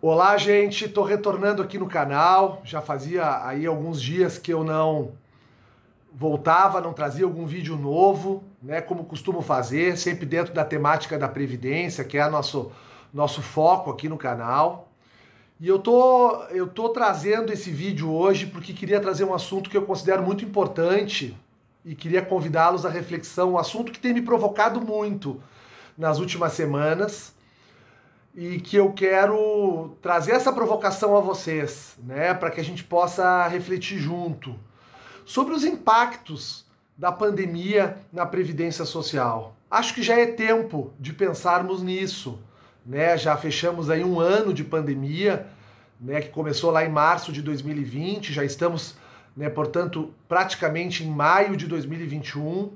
Olá, gente, tô retornando aqui no canal. Já fazia aí alguns dias que eu não voltava, não trazia algum vídeo novo, né? Como costumo fazer, sempre dentro da temática da Previdência, que é nosso foco aqui no canal. E eu tô trazendo esse vídeo hoje porque queria trazer um assunto que eu considero muito importante e queria convidá-los à reflexão, um assunto que tem me provocado muito nas últimas semanas e que eu quero trazer essa provocação a vocês, né, para que a gente possa refletir junto sobre os impactos da pandemia na Previdência Social. Acho que já é tempo de pensarmos nisso, né? Já fechamos aí um ano de pandemia, né, que começou lá em março de 2020, já estamos, né, portanto, praticamente em maio de 2021.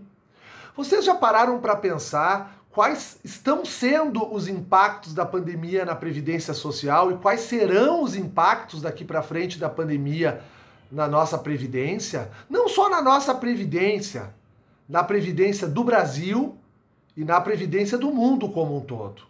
Vocês já pararam para pensar quais estão sendo os impactos da pandemia na Previdência Social e quais serão os impactos daqui para frente da pandemia na nossa Previdência? Não só na nossa Previdência, na Previdência do Brasil e na Previdência do mundo como um todo,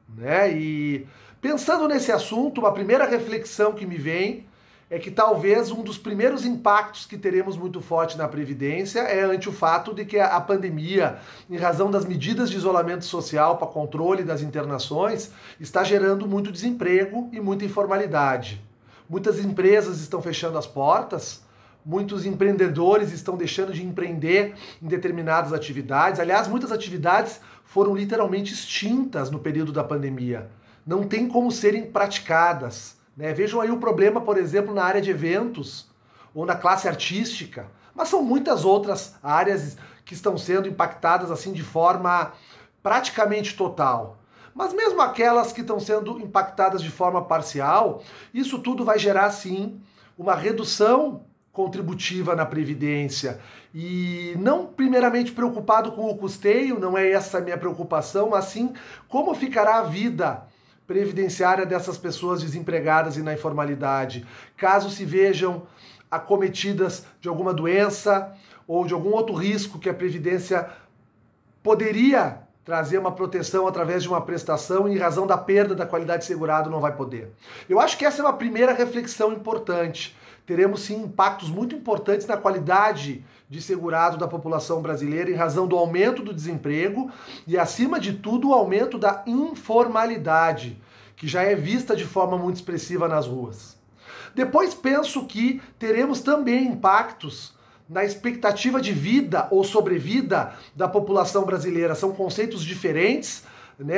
né? E pensando nesse assunto, uma primeira reflexão que me vem é que talvez um dos primeiros impactos que teremos muito forte na Previdência é ante o fato de que a pandemia, em razão das medidas de isolamento social para controle das internações, está gerando muito desemprego e muita informalidade. Muitas empresas estão fechando as portas, muitos empreendedores estão deixando de empreender em determinadas atividades. Aliás, muitas atividades foram literalmente extintas no período da pandemia. Não tem como serem praticadas. Né? Vejam aí o problema, por exemplo, na área de eventos ou na classe artística, mas são muitas outras áreas que estão sendo impactadas assim de forma praticamente total. Mas mesmo aquelas que estão sendo impactadas de forma parcial, isso tudo vai gerar sim uma redução contributiva na Previdência. E não primeiramente preocupado com o custeio, não é essa a minha preocupação, mas sim como ficará a vida previdenciária dessas pessoas desempregadas e na informalidade, caso se vejam acometidas de alguma doença ou de algum outro risco que a Previdência poderia trazer uma proteção através de uma prestação e em razão da perda da qualidade de segurado não vai poder. Eu acho que essa é uma primeira reflexão importante. Teremos sim impactos muito importantes na qualidade de segurado da população brasileira em razão do aumento do desemprego e, acima de tudo, o aumento da informalidade, que já é vista de forma muito expressiva nas ruas. Depois penso que teremos também impactos na expectativa de vida ou sobrevida da população brasileira. São conceitos diferentes, né?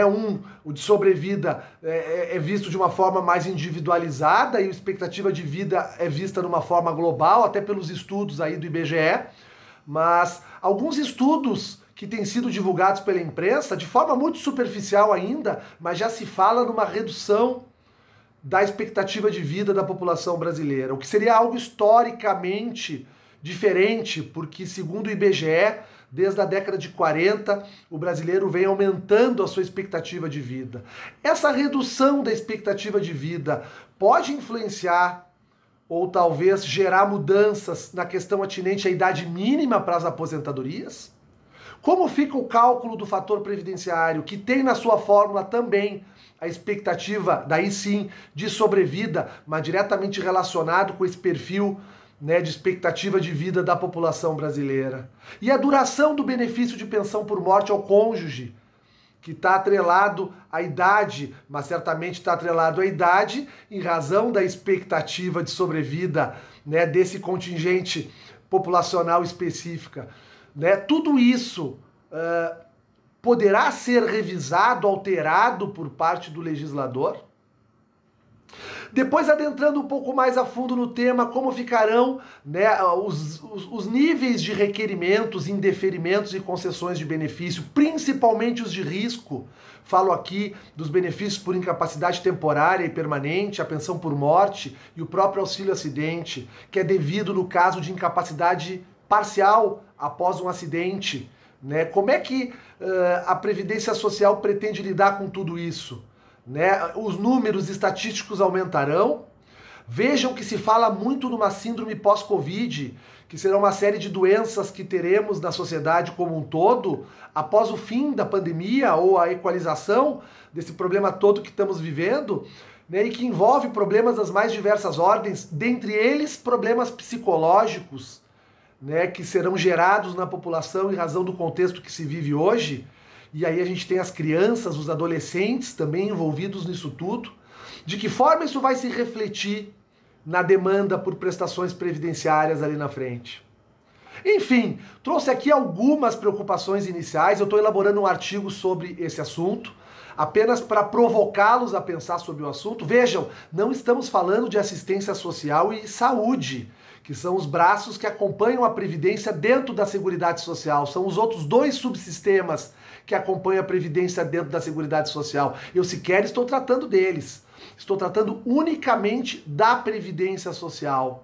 O de sobrevida é visto de uma forma mais individualizada e a expectativa de vida é vista de uma forma global, até pelos estudos aí do IBGE, mas alguns estudos que têm sido divulgados pela imprensa, de forma muito superficial ainda, mas já se fala numa redução da expectativa de vida da população brasileira, o que seria algo historicamente diferente, porque segundo o IBGE, desde a década de 40, o brasileiro vem aumentando a sua expectativa de vida. Essa redução da expectativa de vida pode influenciar ou talvez gerar mudanças na questão atinente à idade mínima para as aposentadorias? Como fica o cálculo do fator previdenciário, que tem na sua fórmula também a expectativa, daí sim, de sobrevida, mas diretamente relacionado com esse perfil, né, de expectativa de vida da população brasileira. E a duração do benefício de pensão por morte ao cônjuge, que está atrelado à idade, mas certamente está atrelado à idade em razão da expectativa de sobrevida, né, desse contingente populacional específica. Né? Tudo isso poderá ser revisado, alterado por parte do legislador? Depois, adentrando um pouco mais a fundo no tema, como ficarão, né, os níveis de requerimentos, indeferimentos e concessões de benefício, principalmente os de risco. Falo aqui dos benefícios por incapacidade temporária e permanente, a pensão por morte e o próprio auxílio acidente, que é devido no caso de incapacidade parcial após um acidente. Né? Como é que a Previdência Social pretende lidar com tudo isso? Né? Os números estatísticos aumentarão. Vejam que se fala muito numa síndrome pós-Covid, que será uma série de doenças que teremos na sociedade como um todo, após o fim da pandemia ou a equalização desse problema todo que estamos vivendo. né, e que envolve problemas das mais diversas ordens, dentre eles problemas psicológicos, né, que serão gerados na população em razão do contexto que se vive hoje. E aí a gente tem as crianças, os adolescentes também envolvidos nisso tudo. De que forma isso vai se refletir na demanda por prestações previdenciárias ali na frente? Enfim, trouxe aqui algumas preocupações iniciais. Eu estou elaborando um artigo sobre esse assunto, apenas para provocá-los a pensar sobre o assunto. Vejam, não estamos falando de assistência social e saúde, que são os braços que acompanham a Previdência dentro da Seguridade Social. São os outros dois subsistemas que acompanham a Previdência dentro da Seguridade Social. Eu sequer estou tratando deles. Estou tratando unicamente da Previdência Social.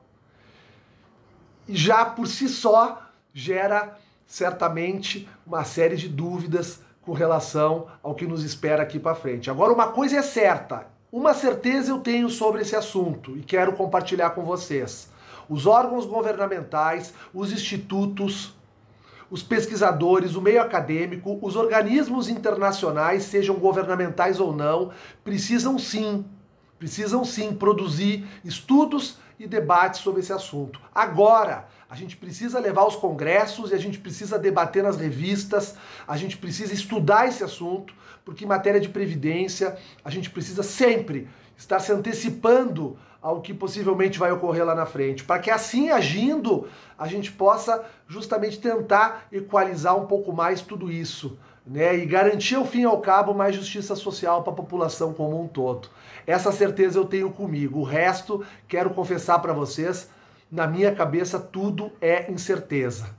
E já por si só gera certamente uma série de dúvidas com relação ao que nos espera aqui para frente. Agora, uma coisa é certa, uma certeza eu tenho sobre esse assunto e quero compartilhar com vocês. Os órgãos governamentais, os institutos, os pesquisadores, o meio acadêmico, os organismos internacionais, sejam governamentais ou não, precisam sim produzir estudos e debates sobre esse assunto. Agora, a gente precisa levar aos congressos e a gente precisa debater nas revistas, a gente precisa estudar esse assunto, porque em matéria de previdência, a gente precisa sempre estar se antecipando ao que possivelmente vai ocorrer lá na frente, para que assim agindo, a gente possa justamente tentar equalizar um pouco mais tudo isso, né, e garantir ao fim e ao cabo mais justiça social para a população como um todo. Essa certeza eu tenho comigo. O resto, quero confessar para vocês, na minha cabeça tudo é incerteza.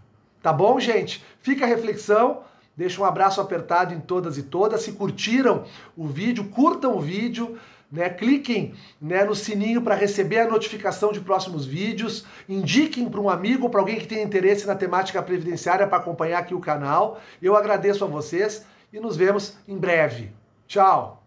Tá bom, gente? Fica a reflexão. Deixa um abraço apertado em todas e todas. Se curtiram o vídeo, curtam o vídeo, né? Cliquem, né, no sininho para receber a notificação de próximos vídeos. Indiquem para um amigo ou para alguém que tenha interesse na temática previdenciária para acompanhar aqui o canal. Eu agradeço a vocês e nos vemos em breve. Tchau!